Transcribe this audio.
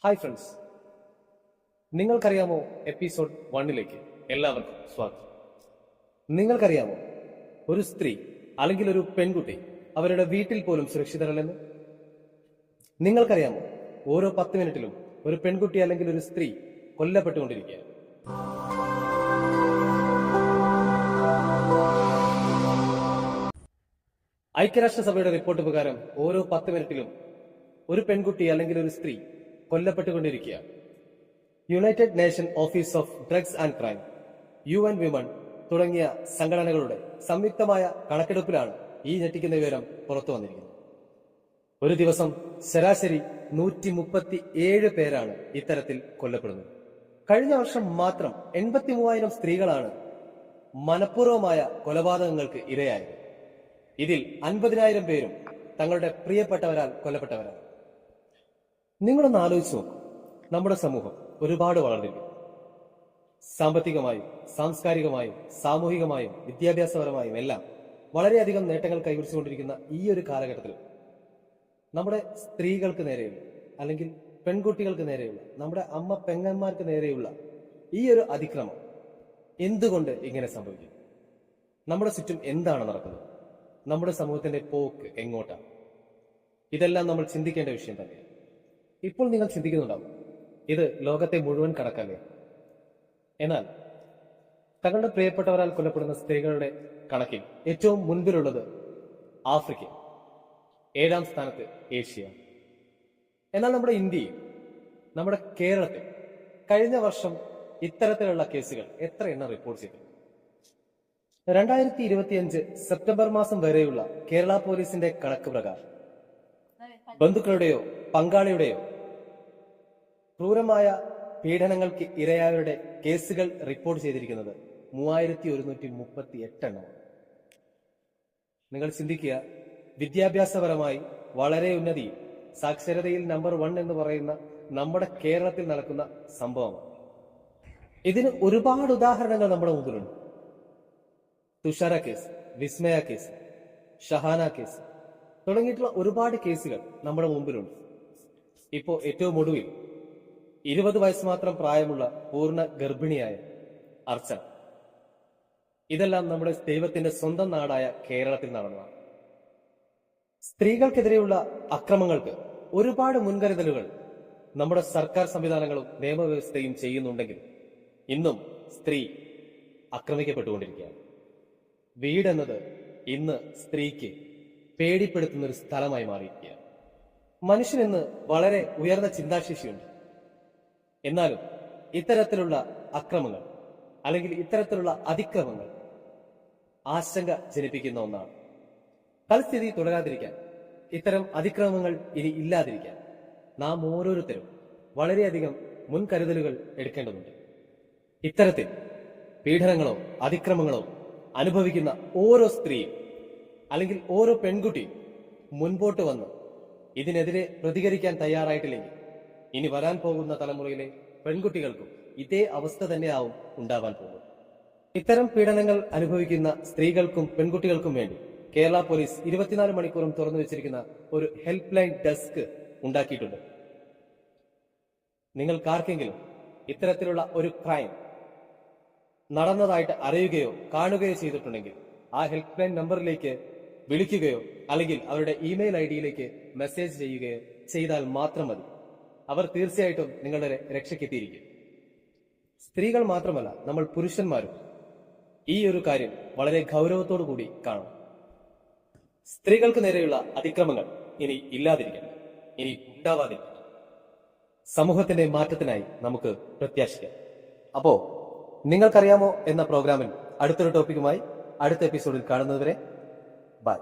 Hi friends, നിങ്ങൾക്കറിയാമോ episode 1 എല്ലാവർക്കും സ്വാഗതം. നിങ്ങൾക്കറിയാമോ ഒരു സ്ത്രീ അല്ലെങ്കിൽ ഒരു പെൺകുട്ടി അവരുടെ വീട്ടിൽ പോലും സുരക്ഷിതരല്ലെന്ന്? നിങ്ങൾക്കറിയാമോ ഓരോ 10 മിനിറ്റിലും ഒരു പെൺകുട്ടി അല്ലെങ്കിൽ ഒരു സ്ത്രീ കൊല്ലപ്പെട്ടുകൊണ്ടിരിക്കുക? ഐക്യരാഷ്ട്രസഭയുടെ റിപ്പോർട്ട് പ്രകാരം ഓരോ 10 മിനിറ്റിലും ഒരു പെൺകുട്ടി അല്ലെങ്കിൽ ഒരു സ്ത്രീ കൊല്ലപ്പെട്ടുകൊണ്ടിരിക്കുക. United Nation Office of Drugs and Crime, UN women തുടങ്ങിയ സംഘടനകളുടെ സംയുക്തമായ കണക്കെടുപ്പിലാണ് ഈ ഞെട്ടിക്കുന്ന വിവരം പുറത്തു വന്നിരിക്കുന്നത്. ഒരു ദിവസം ശരാശരി 137 പേരാണ് ഇത്തരത്തിൽ കൊല്ലപ്പെടുന്നത്. കഴിഞ്ഞ വർഷം മാത്രം 83,000 സ്ത്രീകളാണ് മനഃപൂർവമായ കൊലപാതകങ്ങൾക്ക് ഇരയായത്. ഇതിൽ 50,000 പേരും തങ്ങളുടെ പ്രിയപ്പെട്ടവരാൽ കൊല്ലപ്പെട്ടവരാണ്. നിങ്ങളൊന്ന് ആലോചിച്ച് നോക്കൂ, നമ്മുടെ സമൂഹം ഒരുപാട് വളർന്നിരിക്കുന്നു. സാമ്പത്തികമായും സാംസ്കാരികമായും സാമൂഹികമായും വിദ്യാഭ്യാസപരമായും എല്ലാം വളരെയധികം നേട്ടങ്ങൾ കൈവരിച്ചുകൊണ്ടിരിക്കുന്ന ഈ ഒരു കാലഘട്ടത്തിൽ നമ്മുടെ സ്ത്രീകൾക്ക് നേരെയുള്ള അല്ലെങ്കിൽ പെൺകുട്ടികൾക്ക് നേരെയുള്ള നമ്മുടെ അമ്മ പെങ്ങന്മാർക്ക് നേരെയുള്ള ഈ ഒരു അതിക്രമം എന്തുകൊണ്ട് ഇങ്ങനെ സംഭവിക്കും? നമ്മുടെ ചുറ്റും എന്താണ് നടക്കുന്നത്? നമ്മുടെ സമൂഹത്തിന്റെ പോക്ക് എങ്ങോട്ടാണ്? ഇതെല്ലാം നമ്മൾ ചിന്തിക്കേണ്ട വിഷയം തന്നെയാണ്. ഇപ്പോൾ നിങ്ങൾ ചിന്തിക്കുന്നുണ്ടാവും, ഇത് ലോകത്തെ മുഴുവൻ കണക്കല്ലേ? എന്നാൽ തങ്ങളുടെ പ്രിയപ്പെട്ടവരാൽ കൊല്ലപ്പെടുന്ന സ്ത്രീകളുടെ കണക്കിൽ ഏറ്റവും മുൻപിലുള്ളത് ആഫ്രിക്ക, 7ാം സ്ഥാനത്ത് ഏഷ്യ. എന്നാൽ നമ്മുടെ ഇന്ത്യയിൽ, നമ്മുടെ കേരളത്തിൽ കഴിഞ്ഞ വർഷം ഇത്തരത്തിലുള്ള കേസുകൾ എത്ര എണ്ണം റിപ്പോർട്ട് ചെയ്തു? 2025 സെപ്റ്റംബർ മാസം വരെയുള്ള കേരള പോലീസിന്റെ കണക്ക് പ്രകാരം ബന്ധുക്കളുടെയോ പങ്കാളിയുടെയോ ക്രൂരമായ പീഡനങ്ങൾക്ക് ഇരയായവരുടെ കേസുകൾ റിപ്പോർട്ട് ചെയ്തിരിക്കുന്നത് 3138 എണ്ണമാണ്. നിങ്ങൾ ചിന്തിക്കുക, വിദ്യാഭ്യാസപരമായി വളരെ ഉന്നതിയിൽ സാക്ഷരതയിൽ നമ്പർ 1 എന്ന് പറയുന്ന നമ്മുടെ കേരളത്തിൽ നടക്കുന്ന സംഭവമാണ്. ഇതിന് ഒരുപാട് ഉദാഹരണങ്ങൾ നമ്മുടെ മുമ്പിലുണ്ട്. തുഷാര കേസ്, വിസ്മയ കേസ്, ഷഹാന കേസ് തുടങ്ങിയിട്ടുള്ള ഒരുപാട് കേസുകൾ നമ്മുടെ മുമ്പിലുണ്ട്. ഇപ്പോ ഏറ്റവും ഒടുവിൽ 20 വയസ്സ് മാത്രം പ്രായമുള്ള പൂർണ്ണ ഗർഭിണിയായ അർച്ചന. ഇതെല്ലാം നമ്മുടെ ദൈവത്തിന്റെ സ്വന്തം നാടായ കേരളത്തിൽ നടന്നതാണ്. സ്ത്രീകൾക്കെതിരെയുള്ള അക്രമങ്ങൾക്ക് ഒരുപാട് മുൻകരുതലുകൾ നമ്മുടെ സർക്കാർ സംവിധാനങ്ങളും നിയമവ്യവസ്ഥയും ചെയ്യുന്നുണ്ടെങ്കിൽ ഇന്നും സ്ത്രീ ആക്രമിക്കപ്പെട്ടുകൊണ്ടിരിക്കുകയാണ്. വീടെന്നത് ഇന്ന് സ്ത്രീക്ക് പേടിപ്പെടുത്തുന്ന ഒരു സ്ഥലമായി മാറിയിരിക്കുകയാണ്. മനുഷ്യനിന്ന് വളരെ ഉയർന്ന ചിന്താശേഷിയുണ്ട്. എന്നാലും ഇത്തരത്തിലുള്ള അക്രമങ്ങൾ അല്ലെങ്കിൽ ഇത്തരത്തിലുള്ള അതിക്രമങ്ങൾ ആശങ്ക ജനിപ്പിക്കുന്ന ഒന്നാണ്. തൽസ്ഥിതി തുടരാതിരിക്കാൻ, ഇത്തരം അതിക്രമങ്ങൾ ഇനി ഇല്ലാതിരിക്കാൻ നാം ഓരോരുത്തരും വളരെയധികം മുൻകരുതലുകൾ എടുക്കേണ്ടതുണ്ട്. ഇത്തരത്തിൽ പീഡനങ്ങളോ അതിക്രമങ്ങളോ അനുഭവിക്കുന്ന ഓരോ സ്ത്രീയും അല്ലെങ്കിൽ ഓരോ പെൺകുട്ടിയും മുൻപോട്ട് വന്ന് ഇതിനെതിരെ പ്രതികരിക്കാൻ തയ്യാറായിട്ടില്ലെങ്കിൽ ഇനി വരാൻ പോകുന്ന തലമുറയിലെ പെൺകുട്ടികൾക്കും ഇതേ അവസ്ഥ തന്നെയാവും ഉണ്ടാവാൻ പോകുന്നത്. ഇത്തരം പീഡനങ്ങൾ അനുഭവിക്കുന്ന സ്ത്രീകൾക്കും പെൺകുട്ടികൾക്കും വേണ്ടി കേരള പോലീസ് 24 മണിക്കൂറും തുറന്നു വെച്ചിരിക്കുന്ന ഒരു ഹെൽപ്പ് ലൈൻ ഡെസ്ക് ഉണ്ടാക്കിയിട്ടുണ്ട്. നിങ്ങൾക്കാർക്കെങ്കിലും ഇത്തരത്തിലുള്ള ഒരു ക്രൈം നടന്നതായിട്ട് അറിയുകയോ കാണുകയോ ചെയ്തിട്ടുണ്ടെങ്കിൽ ആ ഹെൽപ്പ് ലൈൻ നമ്പറിലേക്ക് വിളിക്കുകയോ അല്ലെങ്കിൽ അവരുടെ ഇമെയിൽ ID മെസ്സേജ് ചെയ്യുകയോ ചെയ്താൽ മാത്രം മതി. അവർ തീർച്ചയായിട്ടും നിങ്ങളുടെ രക്ഷയ്ക്കെത്തിയിരിക്കും. സ്ത്രീകൾ മാത്രമല്ല, നമ്മൾ പുരുഷന്മാരും ഈ ഒരു കാര്യം വളരെ ഗൗരവത്തോടു കൂടി കാണണം. സ്ത്രീകൾക്ക് നേരെയുള്ള അതിക്രമങ്ങൾ ഇനി ഇല്ലാതിരിക്കണം, ഇനി ഉണ്ടാവാതിരിക്കണം. സമൂഹത്തിന്റെ മാറ്റത്തിനായി നമുക്ക് പ്രത്യാശിക്കാം. അപ്പോ നിങ്ങൾക്കറിയാമോ എന്ന പ്രോഗ്രാമിൽ അടുത്തൊരു ടോപ്പിക്കുമായി അടുത്ത എപ്പിസോഡിൽ കാണുന്നതുവരെ ബൈ.